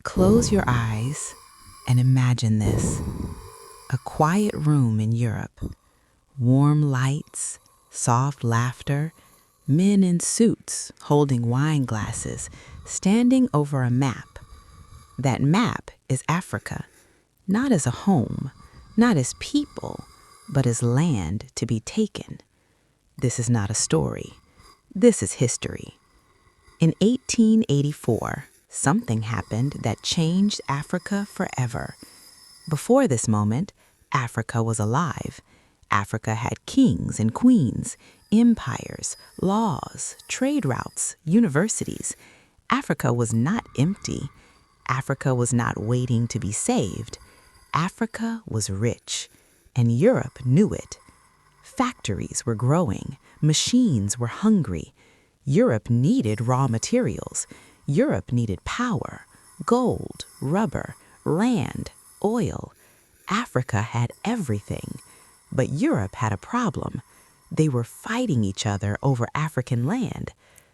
Close your eyes and imagine this. A quiet room in Europe. Warm lights, soft laughter, men in suits holding wine glasses, standing over a map. That map is Africa, not as a home, not as people, but as land to be taken. This is not a story. This is history. In 1884, something happened that changed Africa forever. Before this moment, Africa was alive. Africa had kings and queens, empires, laws, trade routes, universities. Africa was not empty. Africa was not waiting to be saved. Africa was rich, and Europe knew it. Factories were growing. Machines were hungry. Europe needed raw materials. Europe needed power, gold, rubber, land, oil. Africa had everything. But Europe had a problem. They were fighting each other over African land.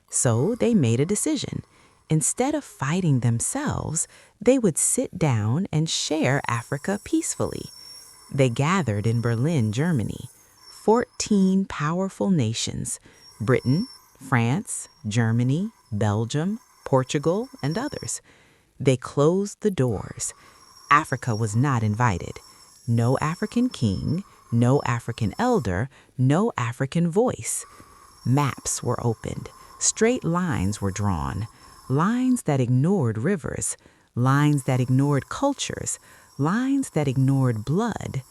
So they made a decision. Instead of fighting themselves, they would sit down and share Africa peacefully. They gathered in Berlin, Germany. 14 powerful nations: Britain, France, Germany, Belgium, Portugal, and others. They closed the doors. Africa was not invited. No African king, no African elder, no African voice. Maps were opened. Straight lines were drawn. Lines that ignored rivers. Lines that ignored cultures. Lines that ignored blood.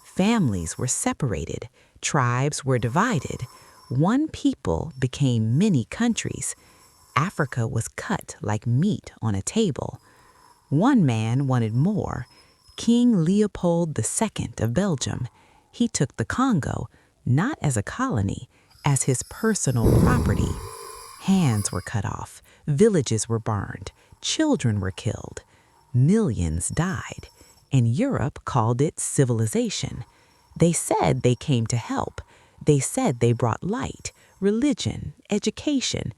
Families were separated. Tribes were divided. One people became many countries. Africa was cut like meat on a table. One man wanted more. King Leopold II of Belgium. He took the Congo, not as a colony, as his personal property. Hands were cut off. Villages were burned. Children were killed. Millions died. And Europe called it civilization. They said they came to help. They said they brought light, religion, education.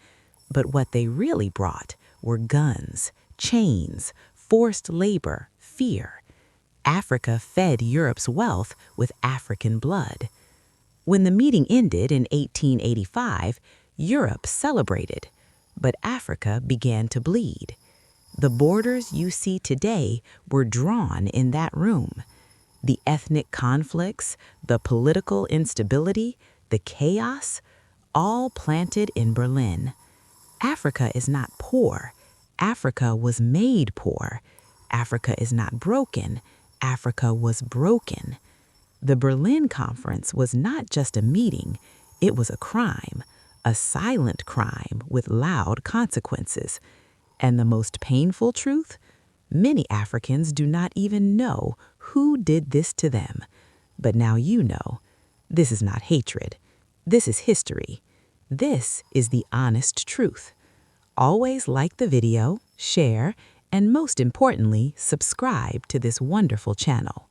But what they really brought were guns, chains, forced labor, fear. Africa fed Europe's wealth with African blood. When the meeting ended in 1885, Europe celebrated, but Africa began to bleed. The borders you see today were drawn in that room. The ethnic conflicts, the political instability, the chaos, all planted in Berlin. Africa is not poor. Africa was made poor. Africa is not broken. Africa was broken. The Berlin Conference was not just a meeting, it was a crime, a silent crime with loud consequences. And the most painful truth? Many Africans do not even know who did this to them. But now you know. This is not hatred. This is history. This is the honest truth. Always like the video, share, and most importantly, subscribe to this wonderful channel.